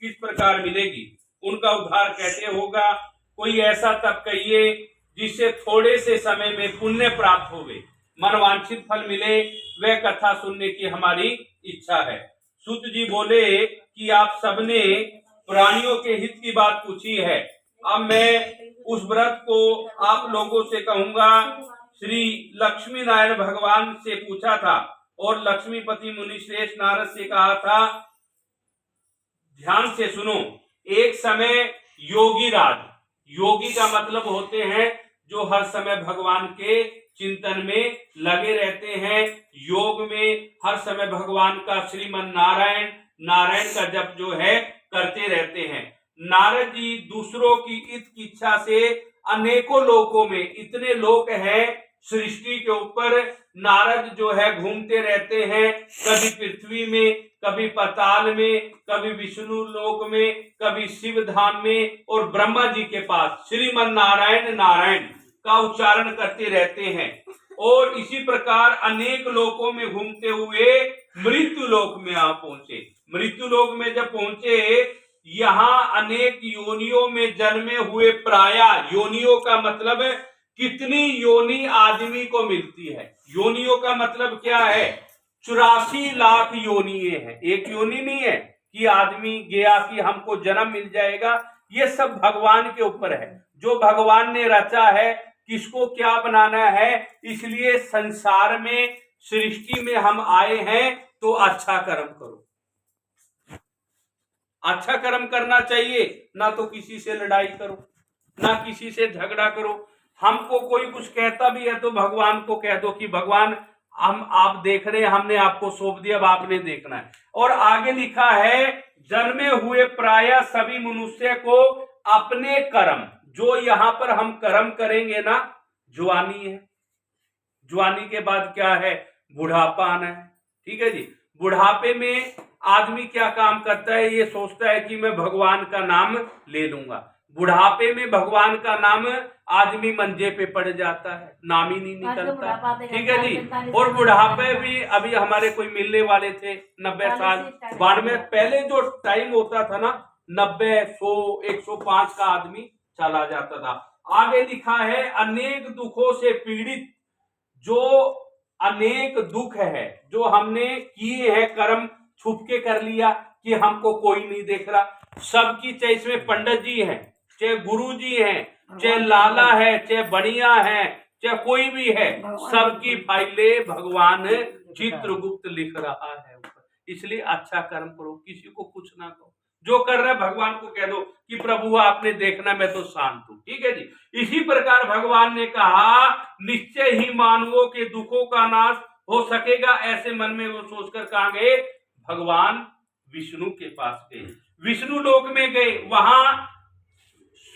किस प्रकार मिलेगी, उनका उद्धार कैसे होगा, कोई ऐसा तप कहिए जिससे थोड़े से समय में पुण्य प्राप्त होवे, मनवांछित फल मिले, वह कथा सुनने की हमारी इच्छा है। सूत जी बोले कि आप सबने प्राणियों के हित की बात पूछी है, अब मैं उस व्रत को आप लोगों से कहूंगा। श्री लक्ष्मी नारायण भगवान से पूछा था और लक्ष्मीपति मुनि श्रेष्ठ नारद से कहा था, ध्यान से सुनो। एक समय योगी राज, योगी का मतलब होते हैं जो हर समय भगवान के चिंतन में लगे रहते हैं, योग में हर समय भगवान का श्रीमन नारायण नारायण का जप जो है करते रहते हैं। नारद जी दूसरों की इच्छा से अनेकों लोकों में, इतने लोक हैं सृष्टि के ऊपर, नारद जो है घूमते रहते हैं, कभी पृथ्वी में, कभी पाताल में, कभी विष्णु लोक में, कभी शिव धाम में, और ब्रह्मा जी के पास श्रीमन नारायण नारायण का उच्चारण करते रहते हैं। और इसी प्रकार अनेक लोकों में घूमते हुए मृत्यु लोक में आप पहुंचे। मृत्यु लोक में जब पहुंचे, यहाँ अनेक योनियों में जन्मे हुए, प्राय योनियों का मतलब कितनी योनि आदमी को मिलती है। योनियों का मतलब क्या है, 84 लाख योनिये हैं। एक योनि नहीं है कि आदमी गया कि हमको जन्म मिल जाएगा, ये सब भगवान के ऊपर है, जो भगवान ने रचा है, किसको क्या बनाना है। इसलिए संसार में, सृष्टि में हम आए हैं तो अच्छा कर्म करो, अच्छा कर्म करना चाहिए, ना तो किसी से लड़ाई करो, ना किसी से झगड़ा करो। हमको कोई कुछ कहता भी है तो भगवान को कह दो कि भगवान आप देख रहे हैं, हमने आपको सौंप दिया, अब आपने देखना है। और आगे लिखा है, जन्मे हुए प्राय सभी मनुष्य को अपने कर्म, जो यहाँ पर हम कर्म करेंगे ना, जवानी है, जवानी के बाद क्या है, बुढ़ापा आना है। ठीक है जी, बुढ़ापे में आदमी क्या काम करता है, ये सोचता है कि मैं भगवान का नाम ले लूंगा। बुढ़ापे में भगवान का नाम आदमी मंजे पे पड़ जाता है, नाम ही नहीं निकलता। ठीक है जी, और बुढ़ापे भी, अभी हमारे कोई मिलने वाले थे 90 साल 92, पहले जो टाइम होता था ना, 90, 100, 105 का आदमी चला जाता था। आगे लिखा है, अनेक दुखों से पीड़ित, जो अनेक दुख है जो हमने किए हैं, कर्म छुप के कर लिया कि हमको कोई नहीं देख रहा, सबकी, चाहे इसमें पंडित जी हैं, चाहे गुरु जी हैं, चाहे लाला है, चाहे बढ़िया है, चाहे कोई भी है, सबकी फाइलें भगवान चित्रगुप्त लिख रहा है। इसलिए अच्छा कर्म करो, किसी को कुछ ना कहो, जो कर रहे भगवान को कह दो कि प्रभु आपने देखना, मैं तो शांत हूं। ठीक है जी, इसी प्रकार भगवान ने कहा, निश्चय ही मानवों के दुखों का नाश हो सकेगा। ऐसे मन में वो सोचकर कहां गए, भगवान विष्णु के पास गए, विष्णु लोक में गए। वहां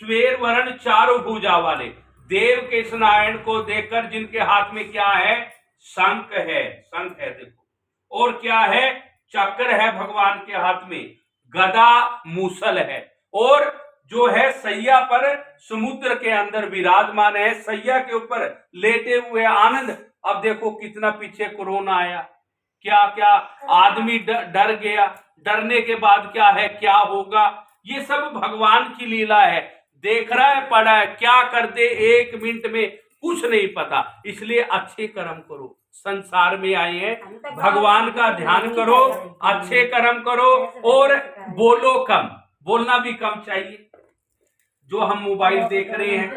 श्वेत वर्ण 4 भुजा वाले देव के नारायण को देखकर, जिनके हाथ में क्या है, शंख है, शंख है देखो, और क्या है, चक्र है भगवान के हाथ में, गदा मूसल है, और जो है सैया पर समुद्र के अंदर विराजमान है, सैया के ऊपर लेटे हुए आनंद। अब देखो कितना पीछे कोरोना आया, क्या क्या आदमी डर गया, डरने के बाद क्या है, क्या होगा, ये सब भगवान की लीला है। देख रहा है, पड़ा है, क्या कर दे 1 मिनट में कुछ नहीं पता। इसलिए अच्छे कर्म करो, संसार में आए हैं, भगवान का ध्यान करो, अच्छे कर्म करो, और बोलो कम, बोलना भी कम चाहिए। जो हम मोबाइल देख रहे हैं,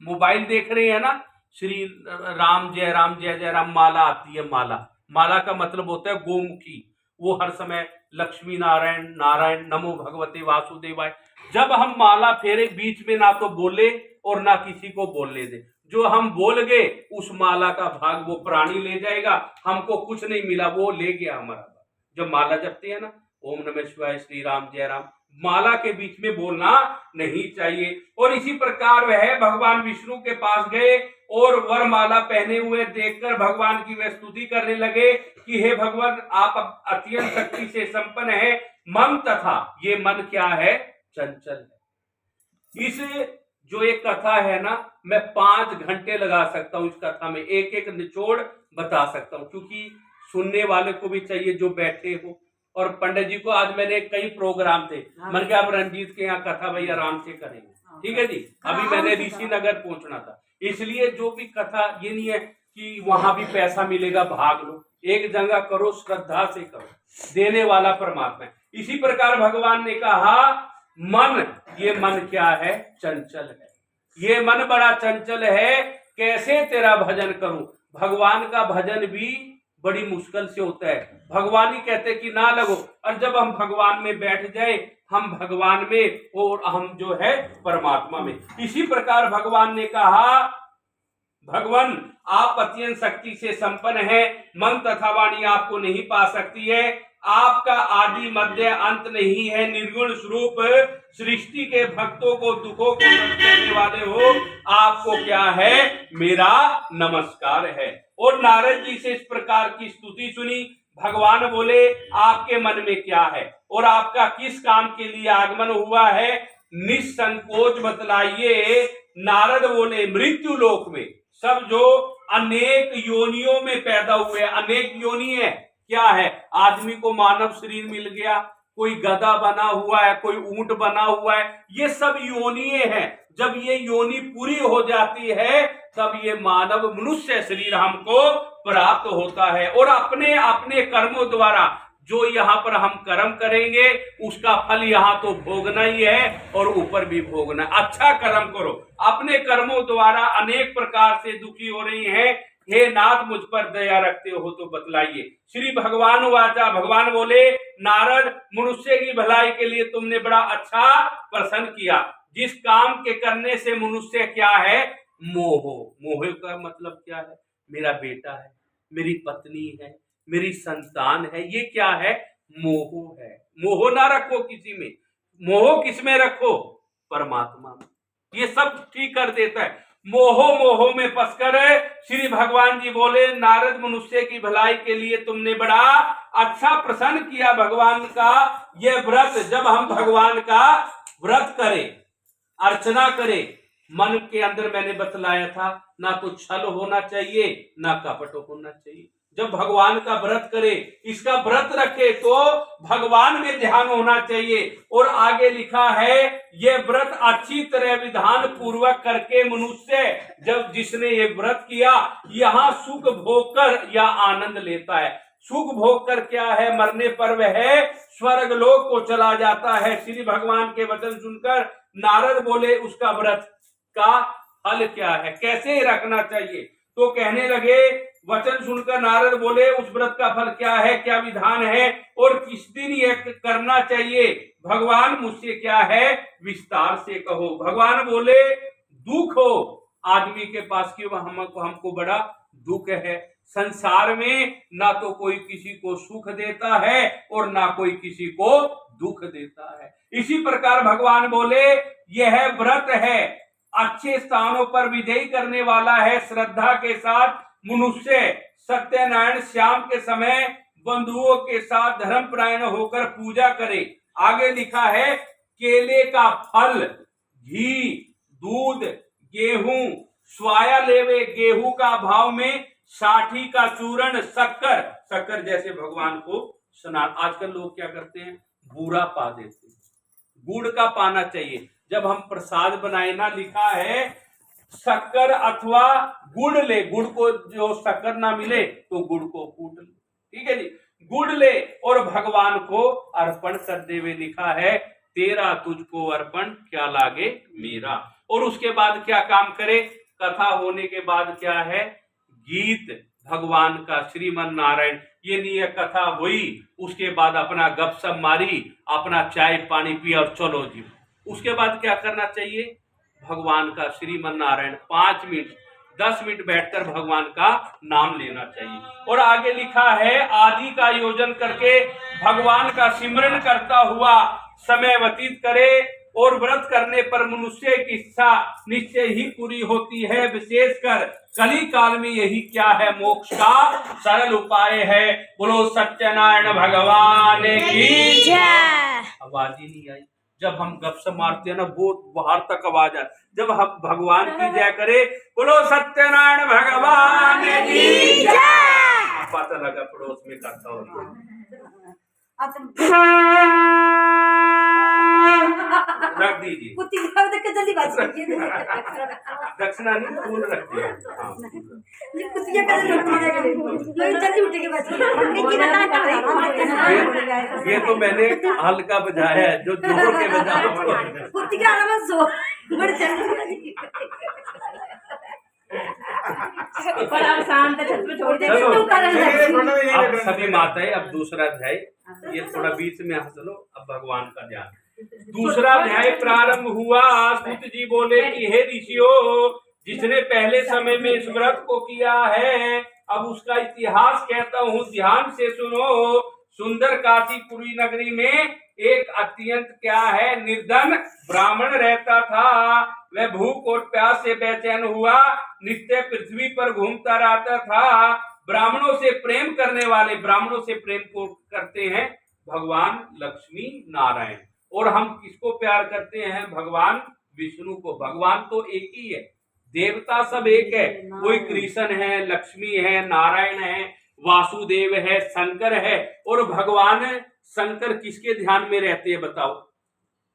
मोबाइल देख रहे हैं ना, श्री राम जय राम माला आती है, माला, माला का मतलब होता है गोमुखी, वो हर समय लक्ष्मी नारायण नारायण नमो भगवते वासुदेवाय। जब हम माला फेरे, बीच में ना तो बोले और ना किसी को बोलने दे, जो हम बोल गए उस माला का भाग वो प्राणी ले जाएगा, हमको कुछ नहीं मिला, वो ले गया हमारा। जब माला जपते हैं ना, ओम नमः शिवाय, श्री राम जय राम, माला के बीच में बोलना नहीं चाहिए। और इसी प्रकार वह भगवान विष्णु के पास गए और वरमाला पहने हुए देखकर भगवान की वे स्तुति करने लगे कि हे भगवान, आप अत्यंत शक्ति से संपन्न है, मन तथा ये मन क्या है, चंचल है। इस जो एक कथा है ना, मैं 5 घंटे लगा सकता हूं, इस कथा में एक एक निचोड़ बता सकता हूं, क्योंकि सुनने वाले को भी चाहिए जो बैठे हो, और पंडित जी को आज मैंने कई प्रोग्राम थे, मैंने कहा अब रंजीत के यहाँ कथा भाई आराम से करेंगे, ठीक है जी। अभी मैंने ऋषि नगर पहुंचना था, इसलिए जो भी कथा ये नहीं है कि वहां भी पैसा मिलेगा भाग लो, एक जगह करो, श्रद्धा से करो, देने वाला परमात्मा है। इसी प्रकार भगवान ने कहा मन, ये मन क्या है? चंचल है, ये मन बड़ा चंचल है, कैसे तेरा भजन करूं? भगवान का भजन भी बड़ी मुश्किल से होता है, भगवान ही कहते कि ना लगो, और जब हम भगवान में बैठ जाए, हम भगवान में और हम जो है परमात्मा में। इसी प्रकार भगवान ने कहा भगवान आप अत्यंत शक्ति से संपन्न है, मन तथा वाणी आपको नहीं पा सकती है, आपका आदि मध्य अंत नहीं है, निर्गुण स्वरूप सृष्टि के भक्तों को दुखों को नष्ट करने वाले हो, आपको क्या है? मेरा नमस्कार है। और नारद जी से इस प्रकार की स्तुति सुनी। भगवान बोले आपके मन में क्या है और आपका किस काम के लिए आगमन हुआ है? निसंकोच बतलाइए। नारद बोले मृत्यु लोक में सब जो अनेक योनियों में पैदा हुए, अनेक योनि है, क्या है? आदमी को मानव शरीर मिल गया, कोई गधा बना हुआ है, कोई ऊंट बना हुआ है, ये सब योनिये हैं। जब ये योनि पूरी हो जाती है तब ये मानव मनुष्य शरीर हमको प्राप्त होता है। और अपने अपने कर्मों द्वारा जो यहाँ पर हम कर्म करेंगे उसका फल यहाँ तो भोगना ही है और ऊपर भी भोगना। अच्छा कर्म करो, अपने कर्मों द्वारा अनेक प्रकार से दुखी हो रही हैं, हे नाथ मुझ पर दया रखते हो तो बतलाइए। श्री भगवान वाचा, भगवान बोले नारद मनुष्य की भलाई के लिए तुमने बड़ा अच्छा प्रश्न किया। जिस काम के करने से मनुष्य क्या है? मोह। मोह का मतलब क्या है? मेरा बेटा है, मेरी पत्नी है, मेरी संतान है, ये क्या है? मोह है। मोह ना रखो किसी में, मोह किस में रखो? परमात्मा में। ये सब ठीक कर देता है। मोह में फंसकर श्री भगवान जी बोले नारद मनुष्य की भलाई के लिए तुमने बड़ा अच्छा प्रसन्न किया भगवान का ये व्रत। जब हम भगवान का व्रत करें, अर्चना करें, मन के अंदर मैंने बतलाया था ना तो छल होना चाहिए ना कपट होना चाहिए। जब भगवान का व्रत करे, इसका व्रत रखे तो भगवान में ध्यान होना चाहिए। और आगे लिखा है ये व्रत अच्छी तरह विधान पूर्वक करके मनुष्य जब जिसने ये व्रत किया यहाँ सुख भोग कर या आनंद लेता है। सुख भोग कर क्या है? मरने पर वह स्वर्ग लोक को चला जाता है। श्री भगवान के वचन सुनकर नारद बोले उसका व्रत का फल क्या है, कैसे रखना चाहिए? तो कहने लगे, वचन सुनकर नारद बोले उस व्रत का फल क्या है, क्या विधान है और किस दिन यह करना चाहिए? भगवान मुझसे क्या है विस्तार से कहो। भगवान बोले दुख हो आदमी के पास की हमको बड़ा दुख है। संसार में ना तो कोई किसी को सुख देता है और ना कोई किसी को दुख देता है। इसी प्रकार भगवान बोले यह व्रत है, अच्छे स्थानों पर विजयी करने वाला है। श्रद्धा के साथ मनुष्य सत्यनारायण श्याम के समय बंधुओं के साथ धर्मपरायण होकर पूजा करे। आगे लिखा है केले का फल, घी, दूध, गेहूं, स्वाया लेवे, गेहूं का भाव में, साठी का चूर्ण, शक्कर, शक्कर जैसे भगवान को स्नान। आजकल लोग क्या करते हैं? बूरा पा देते हैं, गुड़ का पाना चाहिए। जब हम प्रसाद बनाए ना, लिखा है शक्कर अथवा गुड़ ले, गुड़ को जो शक्कर ना मिले तो गुड़ को कूट ले, ठीक है जी, गुड़ ले और भगवान को अर्पण कर देवे। लिखा है तेरा तुझको अर्पण क्या लागे मेरा। और उसके बाद क्या काम करे? कथा होने के बाद क्या है? गीत भगवान का, श्रीमन नारायण, ये नहीं कथा हुई उसके बाद अपना गपशप मारी, अपना चाय पानी पिया और चलो जी। उसके बाद क्या करना चाहिए? भगवान का श्रीमन नारायण 5 मिनट 10 मिनट बैठकर भगवान का नाम लेना चाहिए। और आगे लिखा है आदि का योजन करके भगवान का सिमरन करता हुआ समय व्यतीत करे। और व्रत करने पर मनुष्य की इच्छा निश्चय ही पूरी होती है। विशेषकर कली काल में यही क्या है? मोक्ष का सरल उपाय है। बोलो सत्यनारायण भगवान की जय। आवाज ही नहीं आई। जब हम गपशप मारते हैं ना, वो बाहर तक आवाज आती। जब हम भगवान की जय करे, बोलो सत्यनारायण भगवान की जय, पता लगा पड़ोस में करता हो। रख दीजिए। कुत्ती के जल्दी बात कीजिए। दक्षिणा नहीं, फूल रखते हैं। हाँ, ये कुत्तियां कैसे लड़ती है लोग जल्दी उठेंगे बस। ये तो मैंने हल्का बजाया है, जो जोर के बजाओ। कुत्ती का आराम सो बड़े जल्दी बड़ा शांत छत पे छोड़ दे। अब सभी माताएं, अब दूसरा अध्याय, ये थोड़ा बीच में हंस लो। अब भगवान का ध्यान। दूसरा अध्याय प्रारंभ हुआ। सूत जी बोले कि हे ऋषियों, जिसने पहले समय में इस व्रत को किया है, अब उसका इतिहास कहता हूँ, ध्यान से सुनो। सुंदर काशीपुरी नगरी में एक अत्यंत क्या है, निर्धन ब्राह्मण रहता था। वह भूख और प्यास से बेचैन हुआ, नित्य पृथ्वी पर घूमता रहता था। ब्राह्मणों से प्रेम करने वाले, ब्राह्मणों से प्रेम को करते हैं भगवान लक्ष्मी नारायण। और हम किसको प्यार करते हैं? भगवान विष्णु को। भगवान तो एक ही है, देवता सब एक है। कोई कृष्ण है, लक्ष्मी है, नारायण है, वासुदेव है, शंकर है। और भगवान शंकर किसके ध्यान में रहते हैं बताओ?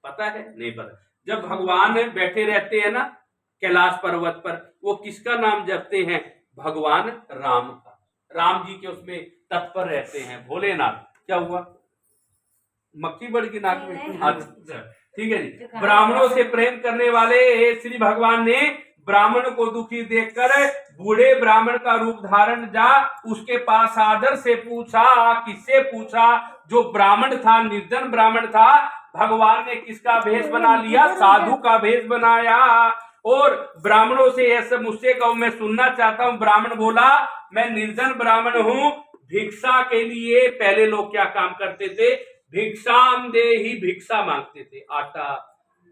पता है? नहीं पता। जब भगवान बैठे रहते हैं ना कैलाश पर्वत पर, वो किसका नाम जपते हैं? भगवान राम का। राम जी के उसमें तत्पर रहते हैं। भोलेनाथ। क्या हुआ? मक्खी बढ़ गई नाक में? अच्छा, ठीक है जी। ब्राह्मणों से प्रेम करने वाले श्री भगवान ने ब्राह्मण को दुखी देखकर बूढ़े ब्राह्मण का रूप धारण जा उसके पास आदर से पूछा। किससे पूछा? जो ब्राह्मण था, निर्धन ब्राह्मण था, भगवान ने किसका भेष बना लिया? साधु का भेष बनाया। और ब्राह्मणों से ऐसे मुझसे कहो, मैं सुनना चाहता हूं। ब्राह्मण बोला, मैं निर्धन ब्राह्मण हूं, भिक्षा के लिए। पहले लोग क्या काम करते थे? भिक्षाम देहि, भिक्षा मांगते थे। आटा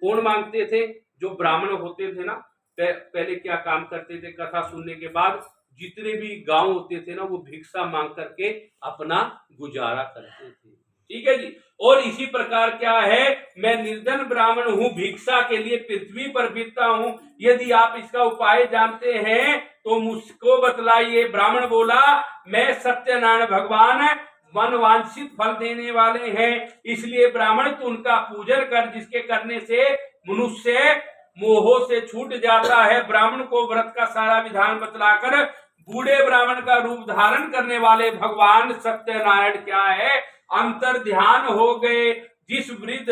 कौन मांगते थे? जो ब्राह्मण होते थे ना, पहले क्या काम करते थे? कथा सुनने के बाद जितने भी गांव होते थे ना, वो भिक्षा मांग करके अपना गुजारा करते थे। ठीक है जी। और इसी प्रकार क्या है, मैं निर्धन ब्राह्मण हूं, भिक्षा के लिए पृथ्वी पर फिरता हूं। यदि आप इसका उपाय जानते हैं तो मुझको बतलाइए। ब्राह्मण बोला, मैं सत्यनारायण भगवान मनवांछित फल देने वाले हैं, इसलिए ब्राह्मण तू उनका पूजन कर, जिसके करने से मनुष्य मोह से छूट जाता है। ब्राह्मण को व्रत का सारा विधान बतलाकर बूढ़े ब्राह्मण का रूप धारण करने वाले भगवान सत्यनारायण क्या है, अंतर ध्यान हो गए। जिस वृद्ध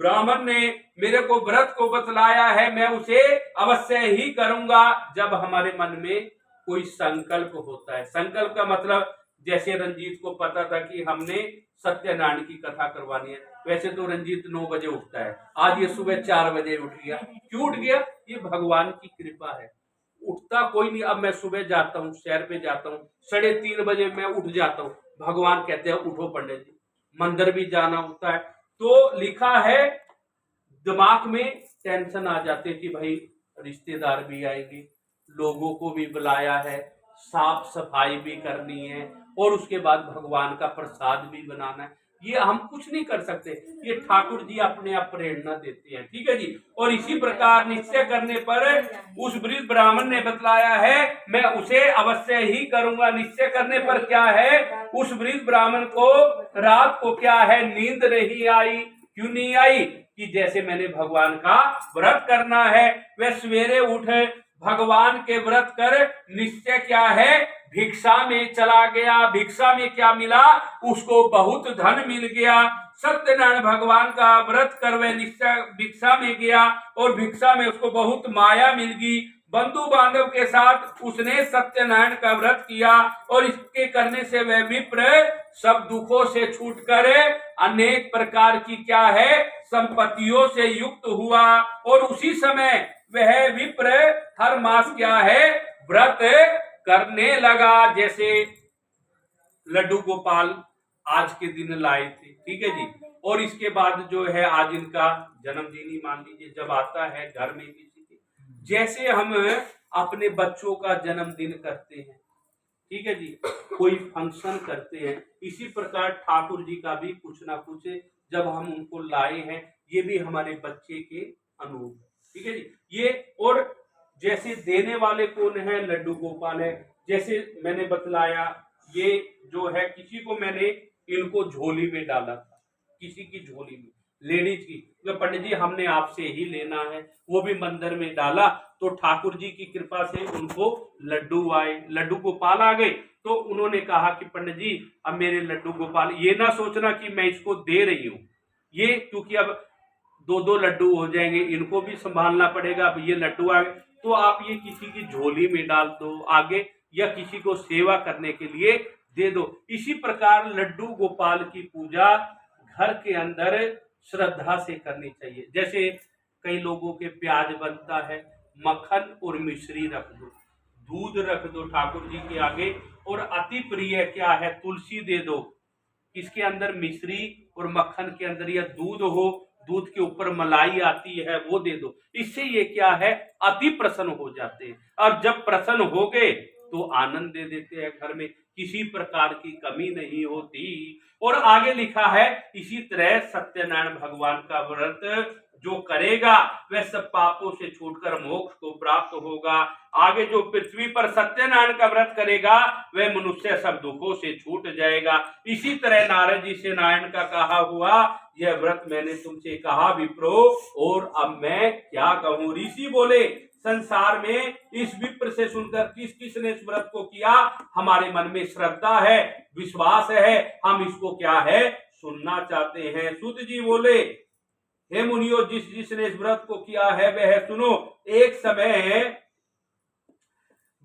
ब्राह्मण ने मेरे को व्रत को बतलाया है, मैं उसे अवश्य ही करूंगा। जब हमारे मन में कोई संकल्प होता है, संकल्प का मतलब जैसे रंजीत को पता था कि हमने सत्यनारायण की कथा करवानी है। वैसे तो रंजीत 9 बजे उठता है, आज ये सुबह 4 बजे उठ गया। क्यों उठ गया? ये भगवान की कृपा है। उठता कोई नहीं। अब मैं सुबह जाता हूँ, शहर पे जाता हूँ, 3:30 बजे मैं उठ जाता हूँ। भगवान कहते हैं उठो पंडित जी, मंदिर भी जाना होता है। तो लिखा है, दिमाग में टेंशन आ जाती है कि भाई रिश्तेदार भी आएंगे, लोगों को भी बुलाया है, साफ सफाई भी करनी है, और उसके बाद भगवान का प्रसाद भी बनाना है। ये हम कुछ नहीं कर सकते, ये ठाकुर जी अपने आप प्रेरणा देते हैं। ठीक है जी। और इसी प्रकार निश्चय करने पर उस वृद्ध ब्राह्मण ने बतलाया है, मैं उसे अवश्य ही करूंगा। निश्चय करने पर क्या है, उस वृद्ध ब्राह्मण को रात को क्या है, नींद नहीं आई। क्यों नहीं आई? कि जैसे मैंने भगवान का व्रत करना है। वह सवेरे उठे, भगवान के व्रत कर निश्चय क्या है, भिक्षा में चला गया। भिक्षा में क्या मिला? उसको बहुत धन मिल गया। सत्यनारायण भगवान का व्रत कर वह निश्चय भिक्षा में गया, और भिक्षा में उसको बहुत माया मिल गई। बंधु बांधव के साथ उसने सत्यनारायण का व्रत किया, और इसके करने से वह विप्र सब दुखों से छूटकर अनेक प्रकार की क्या है, संपत्तियों से युक्त हुआ। और उसी समय वह विप्र हर मास क्या है, व्रत करने लगा। जैसे लड्डू गोपाल आज के दिन लाए थे। ठीक है जी। और इसके बाद जो है आज इनका जन्मदिन ही मान लीजिए, जब आता है घर में किसी के, जैसे हम अपने बच्चों का जन्मदिन करते हैं, ठीक है जी, कोई फंक्शन करते हैं, इसी प्रकार ठाकुर जी का भी कुछ ना कुछ जब हम उनको लाए हैं, ये भी हमारे बच्चे के अनुरूप है। ठीक है जी। ये और जैसे देने वाले कौन है, लड्डू गोपाल है। जैसे मैंने बतलाया, ये जो है किसी को मैंने इनको झोली में डाला था, किसी की झोली में, लेडीज की। तो पंडित जी हमने आपसे ही लेना है, वो भी मंदिर में डाला। तो ठाकुर जी की कृपा से उनको लड्डू आए, लड्डू गोपाल आ गए। तो उन्होंने कहा कि पंडित जी अब मेरे लड्डू गोपाल, ये ना सोचना कि मैं इसको दे रही हूं, ये क्योंकि अब 2-2 लड्डू हो जाएंगे, इनको भी संभालना पड़ेगा। अब ये लड्डू आ गए तो आप ये किसी की झोली में डाल दो आगे, या किसी को सेवा करने के लिए दे दो। इसी प्रकार लड्डू गोपाल की पूजा घर के अंदर श्रद्धा से करनी चाहिए। जैसे कई लोगों के प्याज बनता है, मक्खन और मिश्री रख दो, दूध रख दो ठाकुर जी के आगे, और अति प्रिय क्या है तुलसी दे दो। इसके अंदर मिश्री और मक्खन के अंदर या दूध हो, दूध के ऊपर मलाई आती है वो दे दो। इससे ये क्या है अति प्रसन्न हो जाते हैं, और जब प्रसन्न हो गए तो आनंद दे देते हैं घर में, किसी प्रकार की कमी नहीं होती। और आगे लिखा है इसी तरह सत्यनारायण भगवान का व्रत जो करेगा वह सब पापों से छूटकर मोक्ष को प्राप्त होगा। आगे जो पृथ्वी पर सत्यनारायण का व्रत करेगा वह मनुष्य सब दुखों से छूट जाएगा। इसी तरह नारद जी से नारायण का कहा हुआ, यह व्रत मैंने तुमसे कहा विप्रो, और अब मैं क्या कहूं। ऋषि बोले संसार में इस विप्र से सुनकर किस किसने इस व्रत को किया, हमारे मन में श्रद्धा है, विश्वास है, हम इसको क्या है सुनना चाहते हैं। सूत जी बोले हे मुनियो, जिसने इस व्रत को किया है वह सुनो। एक समय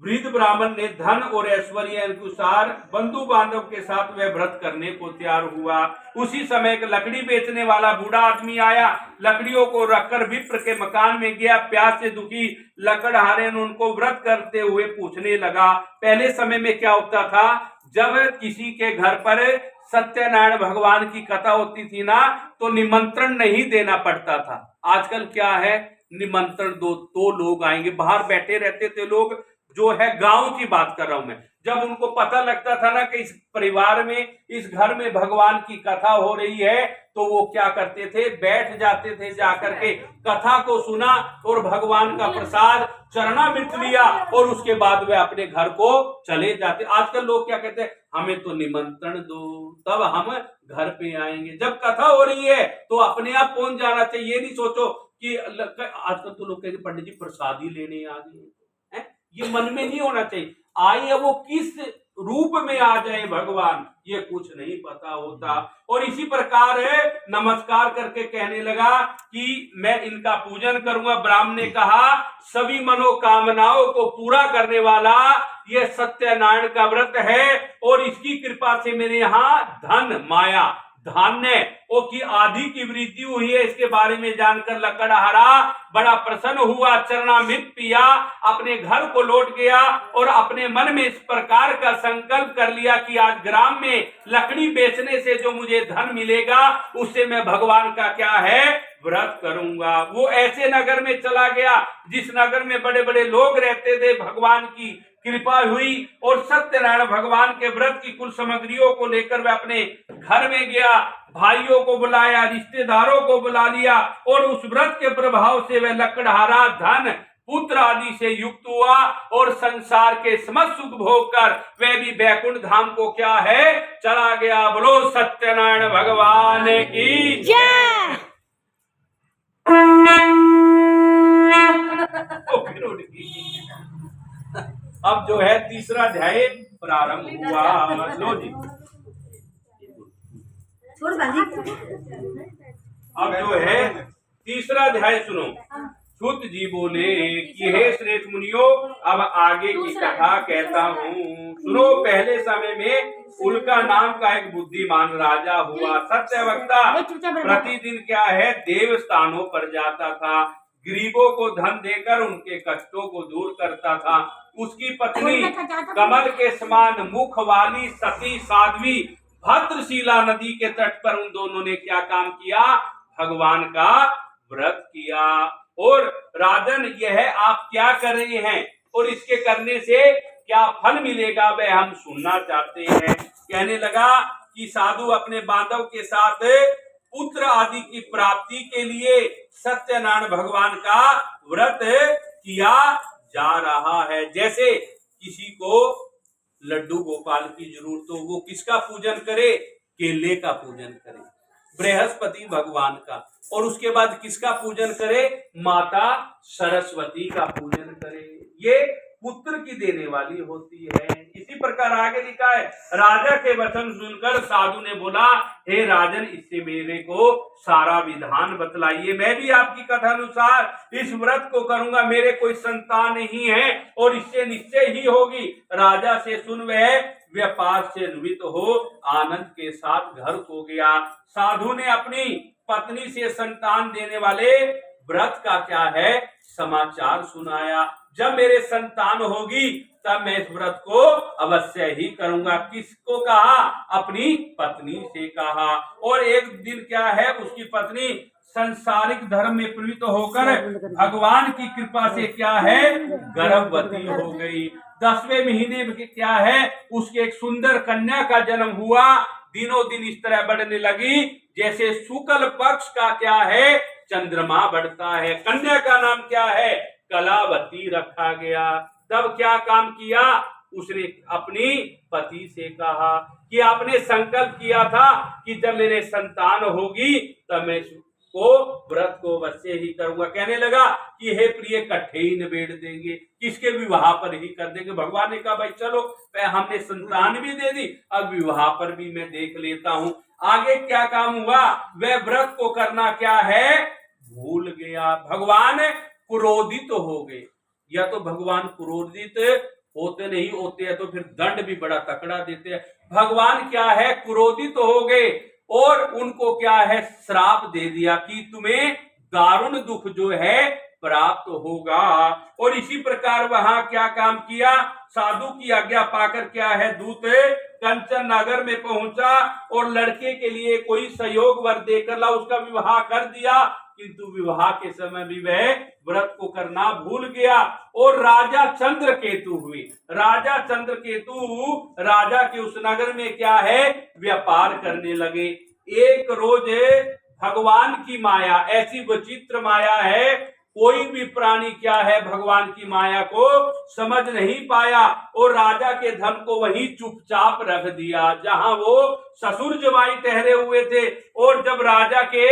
वृद्ध ब्राह्मण ने धन और ऐश्वर्य अनुसार बंधु बांधव के साथ वह व्रत करने को तैयार हुआ। उसी समय एक लकड़ी बेचने वाला बूढ़ा आदमी आया, लकड़ियों को रखकर विप्र के मकान में गया। प्यास से दुखी लकड़हारे ने उनको व्रत करते हुए पूछने लगा। पहले समय में क्या होता था, जब किसी के घर पर सत्यनारायण भगवान की कथा होती थी ना, तो निमंत्रण नहीं देना पड़ता था। आजकल क्या है, निमंत्रण दो तो लोग आएंगे, बाहर बैठे रहते थे लोग, जो है गांव की बात कर रहा हूं मैं। जब उनको पता लगता था ना कि इस परिवार में, इस घर में भगवान की कथा हो रही है, तो वो क्या करते थे, बैठ जाते थे, जाकर के कथा को सुना और भगवान का प्रसाद चरणामृत लिया, और उसके बाद वे अपने घर को चले जाते। आजकल लोग क्या कहते हैं, हमें तो निमंत्रण दो तब हम घर पे आएंगे। जब कथा हो रही है तो अपने आप पहुंच जाना चाहिए। ये नहीं सोचो कि आजकल तो लोग कहते पंडित जी प्रसादी लेने आ गए, ये मन में नहीं होना चाहिए। आए वो किस रूप में आ जाए भगवान, ये कुछ नहीं पता होता। और इसी प्रकार नमस्कार करके कहने लगा कि मैं इनका पूजन करूंगा। ब्राह्मण ने कहा सभी मनोकामनाओं को पूरा करने वाला ये सत्यनारायण का व्रत है, और इसकी कृपा से मेरे यहाँ धन माया धान्य ओ की आदि की वृद्धि हुई है। इसके बारे में जानकर लकड़हारा बड़ा प्रसन्न हुआ, चरणामृत पिया, अपने घर को लौट गया और अपने मन में इस प्रकार का संकल्प कर लिया कि आज ग्राम में लकड़ी बेचने से जो मुझे धन मिलेगा उससे मैं भगवान का क्या है व्रत करूंगा। वो ऐसे नगर में चला गया जिस नगर में बड़े बड़े लोग रहते थे। भगवान की कृपा हुई और सत्यनारायण भगवान के व्रत की कुल सामग्रियों को लेकर वह अपने घर में गया, भाइयों को बुलाया, रिश्तेदारों को बुला लिया, और उस व्रत के प्रभाव से वह लकड़हारा धन पुत्र आदि से युक्त हुआ और संसार के समस्त सुख भोग कर वह भी बैकुंठ धाम को क्या है चला गया। बोलो सत्यनारायण भगवान की जय। अब जो है तीसरा अध्याय प्रारंभ हुआ। लो जी, अब जो है तीसरा अध्याय सुनो। सूत जी बोले कि हे श्रेष्ठ मुनियो, अब आगे की कथा कहता हूँ सुनो। पहले समय में उल्का नाम का एक बुद्धिमान राजा हुआ। सत्यवक्ता प्रतिदिन क्या है देव स्थानों पर जाता था, गरीबों को धन देकर उनके कष्टों को दूर करता था। उसकी पत्नी कमल के समान मुख वाली सती साध्वी भद्रशिला नदी के तट पर उन दोनों ने क्या काम किया, भगवान का व्रत किया। और राजन यह आप क्या कर रहे हैं और इसके करने से क्या फल मिलेगा वह हम सुनना चाहते हैं। कहने लगा कि साधु अपने बांधव के साथ पुत्र आदि की प्राप्ति के लिए सत्यनारायण भगवान का व्रत किया जा रहा है। जैसे किसी को लड्डू गोपाल की जरूरत हो, वो किसका पूजन करे, केले का पूजन करे, बृहस्पति भगवान का, और उसके बाद किसका पूजन करे, माता सरस्वती का पूजन करे। ये पुत्र की देने वाली होती है। इसी प्रकार आगे लिखा है, राजा के वचन सुनकर साधु ने बोला, हे राजन, इससे मेरे को सारा विधान बतलाइए, मैं भी आपकी कथा अनुसार इस व्रत को करूंगा। मेरे कोई संतान नहीं है और इससे निश्चय ही होगी। राजा से सुन वह व्यापार से निवृत्त हो आनंद के साथ घर को गया। साधु ने अपनी पत्नी से संतान देने वाले व्रत का क्या है समाचार सुनाया। जब मेरे संतान होगी तब मैं इस व्रत को अवश्य ही करूंगा। किसको कहा, अपनी पत्नी से कहा। और एक दिन क्या है, उसकी पत्नी संसारिक धर्म में प्रवृत्त होकर भगवान की कृपा से क्या है गर्भवती हो गई। 10वें महीने में क्या है, उसके एक सुंदर कन्या का जन्म हुआ। दिनों दिन इस तरह बढ़ने लगी जैसे शुक्ल पक्ष का क्या है चंद्रमा बढ़ता है। कन्या का नाम क्या है, कलावती रखा गया। तब क्या काम किया, उसने अपनी पति से कहा कि आपने संकल्प किया था कि जब मेरे संतान होगी तब मैं को व्रत को अवश्य ही करूंगा। कहने लगा कि हे प्रिय, इकट्ठे ही निबेड़ देंगे, किसके विवाह पर ही कर देंगे। भगवान ने कहा भाई चलो, हमने संतान भी दे दी, अब विवाह पर भी मैं देख लेता हूँ। आगे क्या काम हुआ, वह व्रत को करना क्या है भूल गया। भगवान क्रोधित हो गए। या तो भगवान क्रोधित होते नहीं होते हैं तो फिर दंड भी बड़ा तकड़ा देते हैं। भगवान क्या है क्रोधित हो गए और उनको क्या है श्राप दे दिया कि तुम्हें दारुण दुख जो है प्राप्त होगा। और इसी प्रकार वहां क्या काम किया, साधु की आज्ञा पाकर क्या है दूत कंचन नगर में पहुंचा और लड़के के लिए कोई सहयोग वर देकर ला, उसका विवाह कर दिया। किंतु विवाह के समय भी वह व्रत को करना भूल गया और राजा चंद्रकेतु हुए। राजा चंद्रकेतु राजा के उस नगर में क्या है व्यापार करने लगे। एक रोज भगवान की माया, ऐसी विचित्र माया है, कोई भी प्राणी क्या है भगवान की माया को समझ नहीं पाया और राजा के धन को वहीं चुपचाप रख दिया जहां वो ससुर जमाई ठहरे हुए थे। और जब राजा के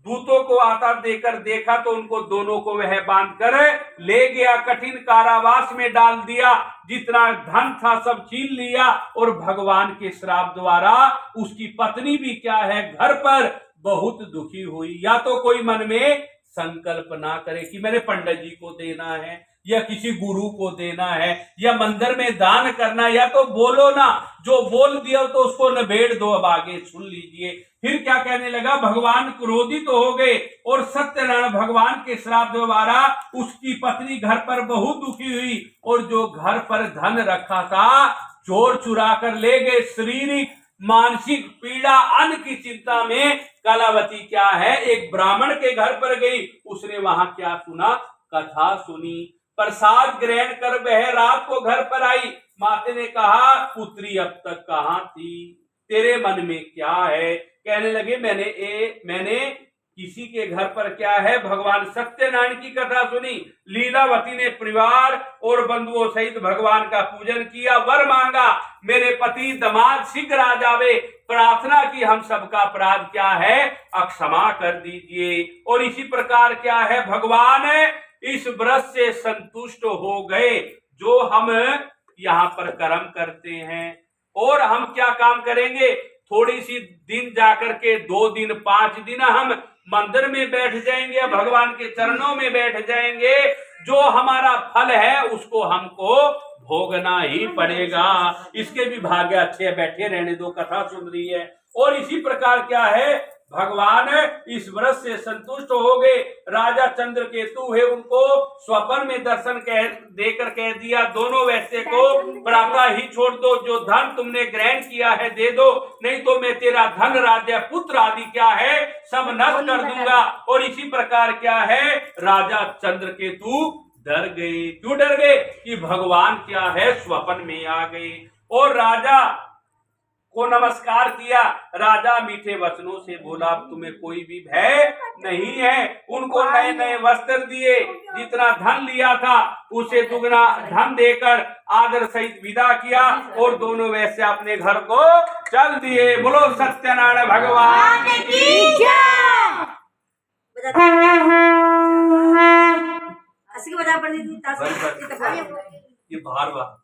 दूतों को आता देकर देखा तो उनको दोनों को वह बांधकर ले गया, कठिन कारावास में डाल दिया। जितना धन था सब छीन लिया और भगवान के श्राप द्वारा उसकी पत्नी भी क्या है घर पर बहुत दुखी हुई। या तो कोई मन में संकल्प ना करे कि मैंने पंडित जी को देना है या किसी गुरु को देना है या मंदिर में दान करना, या तो बोलो ना, जो बोल दिया तो उसको निबेड़ दो। अब आगे सुन लीजिए। फिर क्या कहने लगा, भगवान क्रोधित तो हो गए और सत्यनारायण भगवान के श्राप द्वारा उसकी पत्नी घर पर बहुत दुखी हुई और जो घर पर धन रखा था चोर चुरा कर ले गए। शारीरिक मानसिक पीड़ा अन्न की चिंता में कलावती क्या है एक ब्राह्मण के घर पर गई। उसने वहां क्या सुना, कथा सुनी, प्रसाद ग्रहण कर वह रात को घर पर आई। माते ने कहा पुत्री अब तक कहाँ थी, तेरे मन में क्या है। कहने लगे मैंने किसी के घर पर क्या है भगवान सत्यनारायण की कथा सुनी। लीलावती ने परिवार और बंधुओं सहित भगवान का पूजन किया, वर मांगा मेरे पति दामाद शीघ्र आ जावे, प्रार्थना की हम सबका अपराध क्या है अक्षमा कर दीजिए। और इसी प्रकार क्या है भगवान इस व्रत से संतुष्ट हो गए जो हम यहाँ पर कर्म करते हैं। और हम क्या काम करेंगे, थोड़ी सी दिन जाकर के 2 दिन 5 दिन हम मंदिर में बैठ जाएंगे, भगवान के चरणों में बैठ जाएंगे। जो हमारा फल है उसको हमको भोगना ही पड़ेगा। इसके भी भाग्य अच्छे बैठे रहने दो, कथा सुन रही है। और इसी प्रकार क्या है भगवान इस व्रत से संतुष्ट हो गए। राजा चंद्रकेतु है उनको स्वप्न में दर्शन देकर कह दिया दोनों वैसे को प्रातः ही छोड़ दो, जो धन तुमने ग्रहण किया है दे दो, नहीं तो मैं तेरा धन राज्य पुत्र आदि क्या है सब नष्ट कर दूंगा। और इसी प्रकार क्या है राजा चंद्रकेतु डर गए। क्यों डर गए कि भगवान क्या है स्वप्न में आ गए। और राजा को नमस्कार किया। राजा मीठे वचनों से बोला तुम्हें कोई भी भय नहीं है। उनको नए नए वस्त्र दिए, जितना धन लिया था उसे दुगना धन देकर आदर सहित विदा किया और दोनों वैसे अपने घर को चल दिए। बोलो सत्यनारायण भगवान की जय। अस्सी के बजा पड़ी थी ताश ये बाहर बाहर।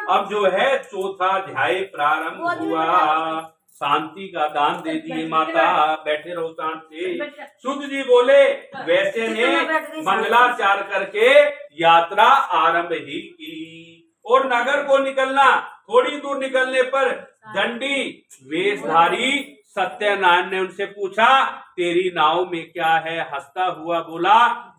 अब जो है चौथा अध्याय प्रारंभ हुआ। शांति का दान दे दिए माता, बैठे रहो शांति। सुध जी बोले वैसे ने मंगलाचार करके यात्रा आरंभ ही की और नगर को निकलना। थोड़ी दूर निकलने पर दंडी वेशधारी सत्यनारायण ने उनसे पूछा तेरी नाव में क्या है? हंसता हुआ बोला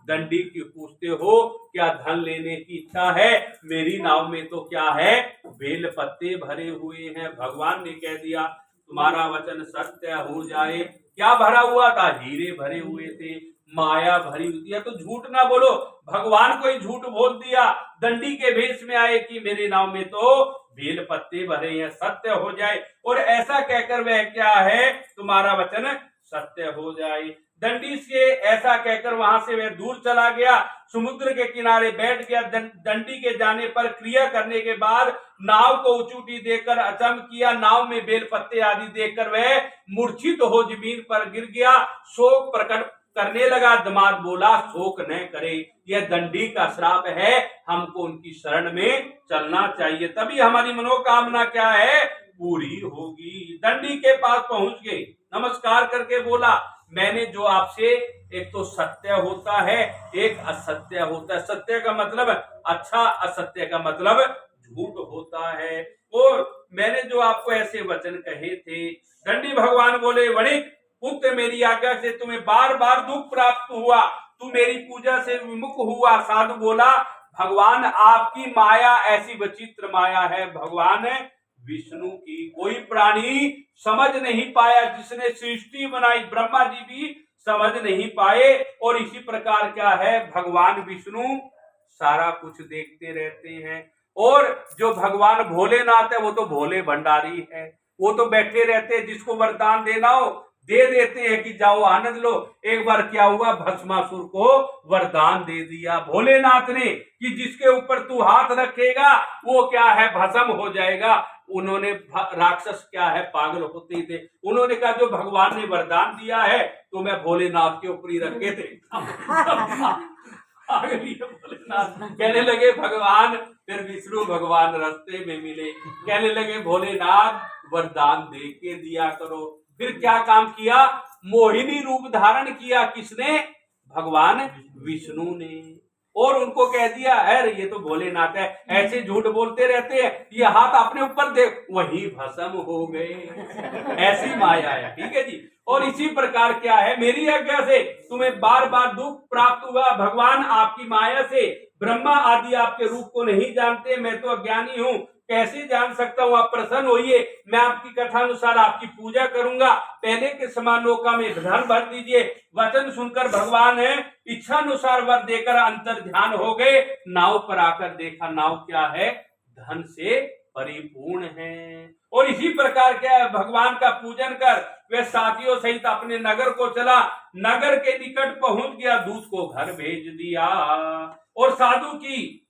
दंडी क्यों पूछते हो, क्या धन लेने की इच्छा है? मेरी नाव में तो क्या है, बेल पत्ते भरे हुए हैं। भगवान ने कह दिया तुम्हारा वचन सत्य हो जाए। क्या भरा हुआ था? हीरे भरे हुए थे, माया भरी हुई है। तो झूठ ना बोलो। भगवान को ही झूठ बोल दिया। दंडी के भेष में आए कि मेरे नाव में तो बेल पत्ते भरे हैं, सत्य हो जाए। और ऐसा कहकर वह क्या है, तुम्हारा वचन सत्य हो जाए। दंडी से ऐसा कहकर वहां से वह दूर चला गया, समुद्र के किनारे बैठ गया। दंडी के जाने पर क्रिया करने के बाद नाव को ऊंची देकर अचंभ किया। नाव में बेल पत्ते आदि देखकर वह मूर्छित हो जमीन पर गिर गया, शोक प्रकट करने लगा। दामाद बोला शोक न करे, यह दंडी का श्राप है, हमको उनकी शरण में चलना चाहिए, तभी हमारी मनोकामना क्या है, पूरी होगी। दंडी के पास पहुंच गए, नमस्कार करके बोला मैंने जो आपसे, एक तो सत्य होता है, एक असत्य होता है। सत्य का मतलब अच्छा, असत्य का मतलब झूठ होता है। और मैंने जो आपको ऐसे वचन कहे थे। दंडी भगवान बोले वणिक पुत्र, मेरी आज्ञा से तुम्हें बार बार दुख प्राप्त हुआ, तू मेरी पूजा से विमुख हुआ। साधु बोला भगवान आपकी माया ऐसी विचित्र माया है, भगवान विष्णु की कोई प्राणी समझ नहीं पाया, जिसने सृष्टि बनाई ब्रह्मा जी भी समझ नहीं पाए। और इसी प्रकार क्या है, भगवान विष्णु सारा कुछ देखते रहते हैं। और जो भगवान भोलेनाथ है वो तो भोले भंडारी है, वो तो बैठे रहते हैं, जिसको वरदान देना हो दे देते हैं कि जाओ आनंद लो। एक बार क्या हुआ, भस्मासुर को वरदान दे दिया भोलेनाथ ने कि जिसके ऊपर तू हाथ रखेगा वो क्या है, भस्म हो जाएगा। उन्होंने, राक्षस क्या है, पागल होते थे, उन्होंने कहा जो भगवान ने वरदान दिया है तो मैं भोलेनाथ के ऊपर ही रखे थे। भोलेनाथ कहने लगे भगवान, फिर विष्णु भगवान रास्ते में मिले, कहने लगे भोलेनाथ वरदान दे के दिया करो। फिर क्या काम किया, मोहिनी रूप धारण किया, किसने, भगवान विष्णु ने। और उनको कह दिया अरे ये तो भोलेनाथ है, ऐसे झूठ बोलते रहते हैं, ये हाथ अपने ऊपर दे, वही भस्म हो गए। ऐसी माया है, ठीक है जी। और इसी प्रकार क्या है, मेरी आज्ञा से तुम्हें बार बार दुख प्राप्त हुआ। भगवान आपकी माया से ब्रह्मा आदि आपके रूप को नहीं जानते, मैं तो अज्ञानी हूँ, कैसे जान सकता हूँ। आप प्रसन्न होइए, मैं आपकी कथा अनुसार आपकी पूजा करूंगा। पहले के समान नौका में धन भर दीजिए। वचन सुनकर भगवान है इच्छा अनुसार वर देकर अंतर ध्यान हो गए। नाव पर आकर देखा नाव क्या है, धन से परिपूर्ण है। और इसी प्रकार क्या है, भगवान का पूजन कर वे साथियों सहित अपने नगर को चला। नगर के निकट पहुंच गया, दूत को घर भेज दिया और साधु के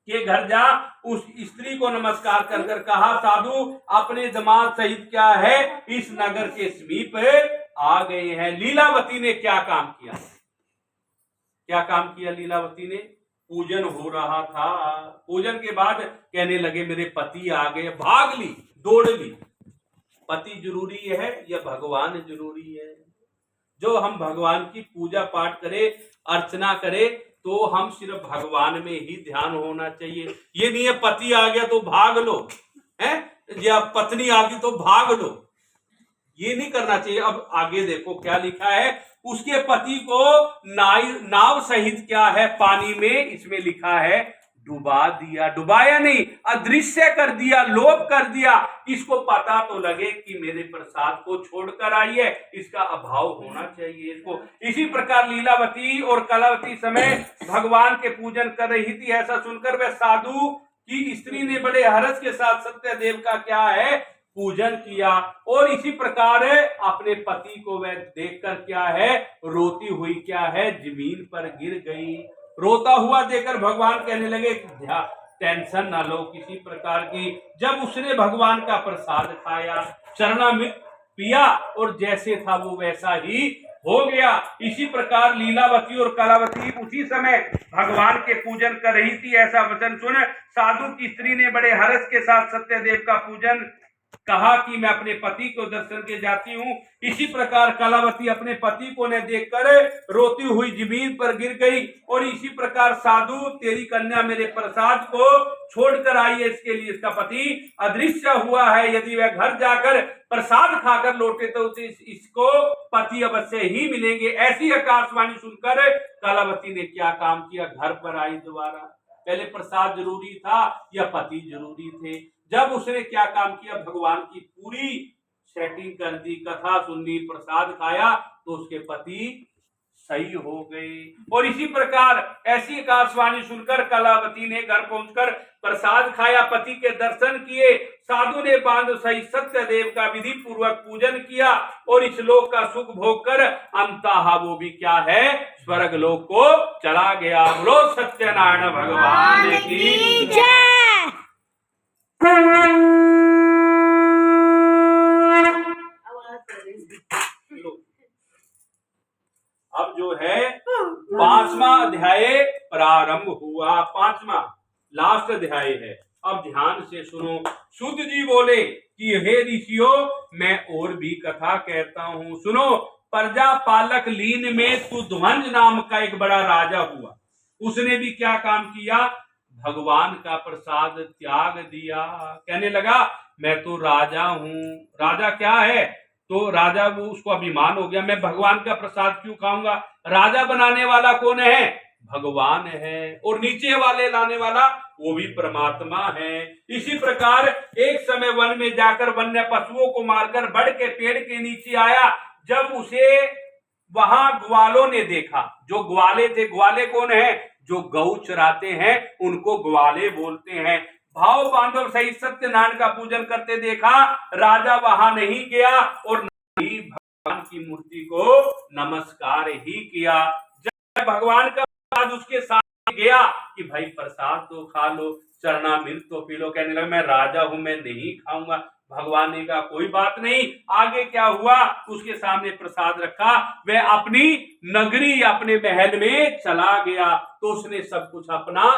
घर जा उस स्त्री को नमस्कार कर कर कहा साधु अपने जमात सहित क्या है इस नगर के समीप आ गए हैं। लीलावती ने क्या काम किया, क्या काम किया लीलावती ने, पूजन हो रहा था, पूजन के बाद कहने लगे मेरे पति आ गए, भाग ली, दौड़ ली। पति जरूरी है या भगवान जरूरी है? जो हम भगवान की पूजा पाठ करें, अर्चना करें, तो हम सिर्फ भगवान में ही ध्यान होना चाहिए। ये नहीं है पति आ गया तो भाग लो, है या पत्नी आ गई तो भाग लो, ये नहीं करना चाहिए। अब आगे देखो क्या लिखा है, उसके पति को नाव सहित क्या है पानी में, इसमें लिखा है डुबा दिया, डुबाया नहीं अदृश्य कर दिया, लोप कर दिया। इसको पता तो लगे कि मेरे प्रसाद को छोड़कर आई है, इसका अभाव होना चाहिए इसको। इसी प्रकार लीलावती और कलावती समय भगवान के पूजन कर रही थी। ऐसा सुनकर वह साधु की स्त्री ने बड़े हर्ष के साथ सत्यदेव का क्या है पूजन किया और इसी प्रकार अपने पति को वह देखकर क्या है, रोती हुई क्या है, जमीन पर गिर गई। रोता हुआ देखकर भगवान कहने लगे टेंशन ना लो किसी प्रकार की। जब उसने भगवान का प्रसाद खाया, चरणामृत पिया और जैसे था वो वैसा ही हो गया। इसी प्रकार लीलावती और कलावती उसी समय भगवान के पूजन कर रही थी। ऐसा वचन सुन साधु की स्त्री ने बड़े हर्ष के साथ सत्यदेव का पूजन कहा कि मैं अपने पति को दर्शन के जाती हूँ। इसी प्रकार कलावती अपने पति को न देखकर रोती हुई जमीन पर गिर गई और इसी प्रकार साधु तेरी कन्या मेरे प्रसाद को छोड़कर आई है, इसके लिए इसका पति अदृश्य हुआ है। यदि वह घर जाकर प्रसाद खाकर लौटे तो इसको पति अवश्य ही मिलेंगे। ऐसी आकाशवाणी सुनकर कलावती ने क्या काम किया, घर पर आई दोबारा। पहले प्रसाद जरूरी था या पति जरूरी थे? जब उसने क्या काम किया, भगवान की पूरी सेटिंग कर दी, कथा सुन ली, प्रसाद खाया तो उसके पति सही हो गए। और इसी प्रकार ऐसी आकाशवाणी सुनकर कलावती ने घर पहुंचकर प्रसाद खाया, पति के दर्शन किए। साधु ने बांध सही सत्यदेव का विधि पूर्वक पूजन किया और इस लोक का सुख भोग कर अंततः वो भी क्या है, स्वर्ग लोक को चला गया। बोलो सत्यनारायण भगवान की जय। अब जो है 5वां अध्याय प्रारंभ हुआ। 5वां लास्ट अध्याय है। अब ध्यान से सुनो। शुद्ध जी बोले कि हे ऋषियों, मैं और भी कथा कहता हूँ, सुनो। प्रजा पालक लीन में सुध्वंज नाम का एक बड़ा राजा हुआ। उसने भी क्या काम किया, भगवान का प्रसाद त्याग दिया। कहने लगा मैं तो राजा हूँ। राजा क्या है, तो राजा वो उसको अभिमान हो गया, मैं भगवान का प्रसाद क्यों खाऊंगा। राजा बनाने वाला कौन है, भगवान है, और नीचे वाले लाने वाला वो भी परमात्मा है। इसी प्रकार एक समय वन में जाकर वन्य पशुओं को मारकर बड़ के पेड़ के नीचे आया। जब उसे वहां ग्वालों ने देखा, जो ग्वाले थे, ग्वाले कौन है, जो गौ चराते हैं उनको ग्वाले बोलते हैं। भाव बांधव सही सत्यनारायण का पूजन करते देखा। राजा वहां नहीं गया और नहीं भगवान की मूर्ति को नमस्कार ही किया। जब भगवान का प्रसाद उसके साथ गया कि भाई प्रसाद तो खा लो, चरणामृत तो पी लो, कहने लगा मैं राजा हूं, मैं नहीं खाऊंगा। भगवान ने कहा कोई बात नहीं। आगे क्या हुआ, उसके सामने प्रसाद रखा, वह अपनी नगरी अपने महल में चला गया तो उसने सब कुछ अपना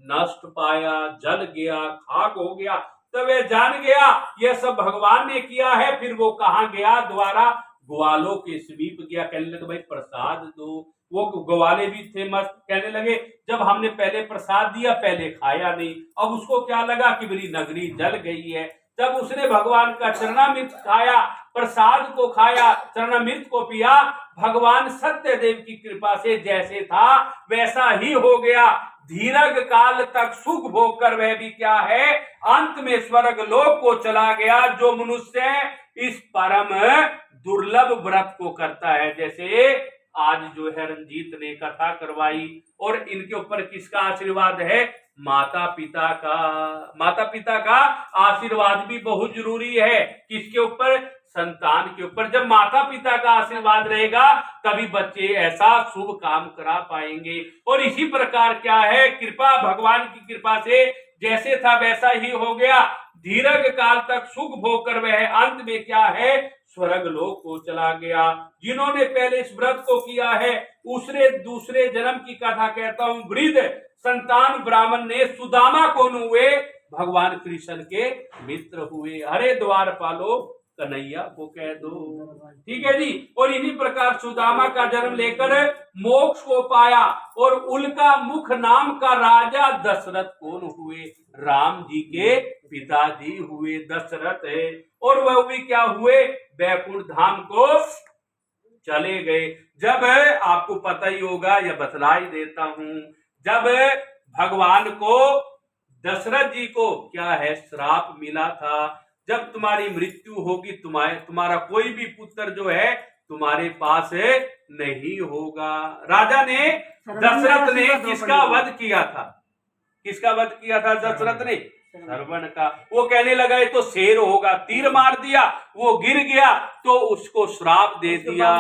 नष्ट पाया, जल गया, खाक हो गया। तो वह जान गया यह सब भगवान ने किया है। फिर वो कहाँ गया, द्वारा ग्वालों के समीप गया। कहने लगे भाई प्रसाद दो। वो ग्वाले भी थे मस्त, कहने लगे जब हमने पहले प्रसाद दिया, पहले खाया नहीं। अब उसको क्या लगा कि मेरी नगरी जल गई है। तब उसने भगवान का चरणामृत खाया, प्रसाद को खाया, चरणामृत को पिया। भगवान सत्यदेव की कृपा से जैसे था वैसा ही हो गया। दीर्घ काल तक सुख भोग कर वह भी क्या है, अंत में स्वर्ग लोक को चला गया। जो मनुष्य इस परम दुर्लभ व्रत को करता है, जैसे आज जो है रंजीत ने कथा करवाई, और इनके ऊपर किसका आशीर्वाद है, माता पिता का। माता पिता का आशीर्वाद भी बहुत जरूरी है। किसके ऊपर, संतान के ऊपर। जब माता पिता का आशीर्वाद रहेगा तभी बच्चे ऐसा शुभ काम करा पाएंगे। और इसी प्रकार क्या है, कृपा, भगवान की कृपा से जैसे था वैसा ही हो गया। दीर्घ काल तक सुख भोग कर वह अंत में क्या है, स्वर्ग लोक को चला गया। जिन्होंने पहले इस व्रत को किया है उसने दूसरे जन्म की कथा कहता हूँ। वृद्ध संतान ब्राह्मण ने सुदामा कौन हुए, भगवान कृष्ण के मित्र हुए। हरे द्वार पालो कन्हैया को कह दो, ठीक है जी। और इन्हीं प्रकार सुदामा का जन्म लेकर मोक्ष को पाया। और उल्का मुख नाम का राजा दशरथ कौन हुए, राम जी के पिताजी हुए, दशरथ है। और वह भी क्या हुए, बैकुंठ धाम को चले गए। जब आपको पता ही होगा, या बतला ही देता हूं, जब भगवान को दशरथ जी को क्या है श्राप मिला था, जब तुम्हारी मृत्यु होगी तुम्हारा कोई भी पुत्र जो है तुम्हारे पास नहीं होगा। राजा ने, दशरथ ने किसका वध किया था, किसका वध किया था दशरथ ने, श्रवण का। वो कहने लगा ये तो शेर होगा, तीर मार दिया, वो गिर गया तो उसको श्राप दे दिया।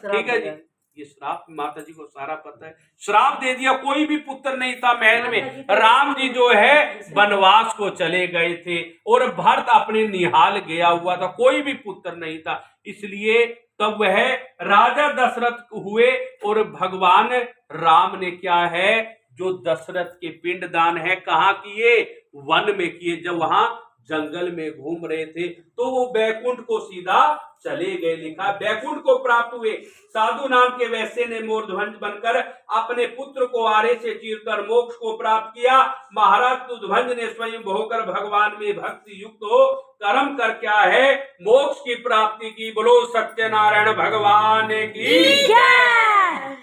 ठीक है जी, ये श्राप माता जी को सारा पता है। श्राप दे दिया, कोई भी पुत्र नहीं था महल में। राम जी जो है वनवास को चले गए थे और भरत अपने निहाल गया हुआ था, कोई भी पुत्र नहीं था। इसलिए तब वह राजा दशरथ हुए और भगवान राम ने क्या है, जो दशरथ के पिंडदान है कहाँ किए, वन में किए। जब वहां जंगल में घूम रहे थे तो वो बैकुंठ को सीधा चले गए। लिखा बैकुंठ को प्राप्त हुए। साधु नाम के वैश्य ने मोरध्वज बनकर अपने पुत्र को आरे से चीरकर मोक्ष को प्राप्त किया। महाराज तुध्वंज ने स्वयं होकर भगवान में भक्ति युक्त हो कर्म कर क्या है, मोक्ष की प्राप्ति की। बोलो सत्यनारायण भगवान की जय।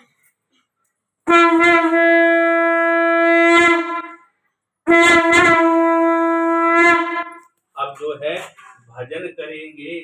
अब जो है भजन करेंगे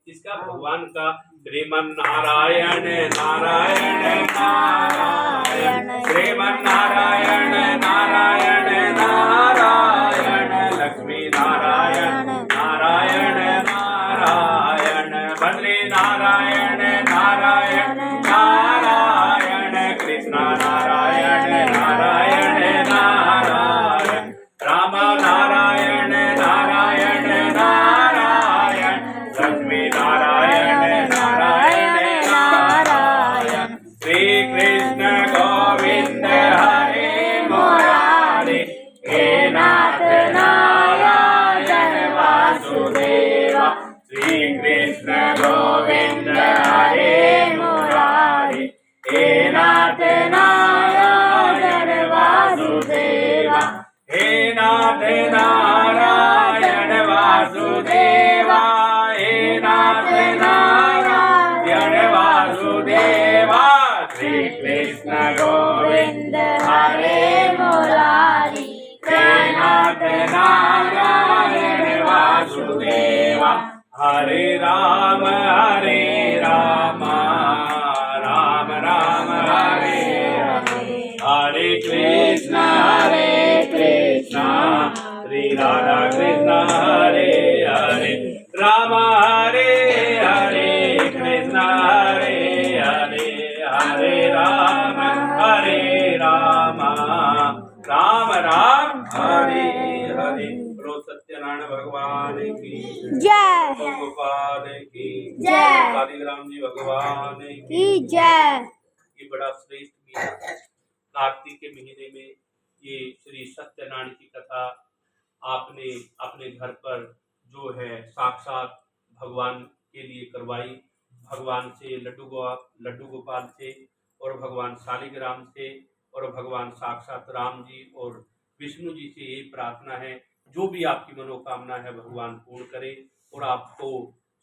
किसका, भगवान का। श्रीमन नारायण नारायण नारायण, श्रीमन नारायण नारायण नारायण, लक्ष्मी नारायण नारायण नारायण, बद्री नारायण नारायण नारायण, कृष्ण नारायण नारायण नारायण, राम नारायण नारायण नारायण, लक्ष्मी नारायण नारायण नारायण, श्री कृष्ण गोविंद हरे मुरारी, हे नाथ नारायण वासुदेवा, श्री कृष्ण गोविंद हरे मुरारी, हे नाथ नारायण वासुदेवा, हे नाथ नारायण वासुदेवा, हे नाथ नारायण वासुदेवा, श्री कृष्ण गोविंद हरे मुरारी, हे नाथ नारायण वासुदेवा, हरे राम राम राम हरे हरे, हरे कृष्ण श्री राधा कृष्ण हरे हरे, राम हरे हरे, कृष्ण हरे हरे, हरे राम राम राम हरे हरे। बोलो सत्यनारायण भगवान की जय। गोपाल की जय। कालीराम जी भगवान की जय। ये बड़ा श्रेष्ठ महीना कार्तिक के महीने में ये श्री सत्यनारायण की कथा आपने अपने घर पर जो है साक्षात भगवान के लिए करवाई। भगवान से लड्डू गोपाल से और भगवान शालिग्राम से और भगवान साक्षात राम जी और विष्णु जी से यही प्रार्थना है, जो भी आपकी मनोकामना है भगवान पूर्ण करे और आपको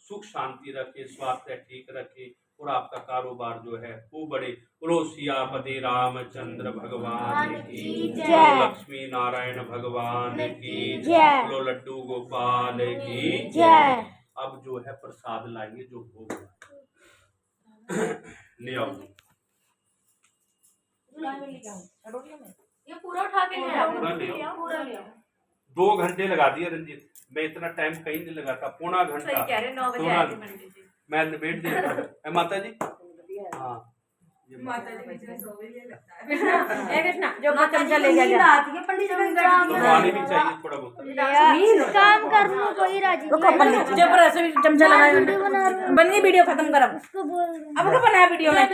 सुख शांति रखे, स्वास्थ्य ठीक रखे और आपका कारोबार जो है वो बढ़े। बोलो सियापति रामचंद्र भगवान की जय। लक्ष्मी नारायण भगवान की जय। बोलो लड्डू गोपाल की जय। अब जो है प्रसाद लाएंगे, जो भोग ले आओ। ये पूरा उठा के ले आओ। पूरा ले आओ। पूरा ले आओ। 2 घंटे लगा दिए रंजीत, मैं इतना टाइम कहीं नहीं लगाता, पौना घंटा। सही कह रहे, 9 बजे आए थे पंडित जी। मैं निबेट देता हूँ। माता जी हाँ, ये माता जी बीच में सो गई है लगता है। ए कृष्णा जो चमचा ले जा। पंडित जी तो पानी भी चाहिए थोड़ा बहुत। काम कर लो कोई राजी रुको पंडित जी पर ऐसे भी चमचा लगाए बन गई वीडियो खत्म कर अब। अब का बनाया वीडियो में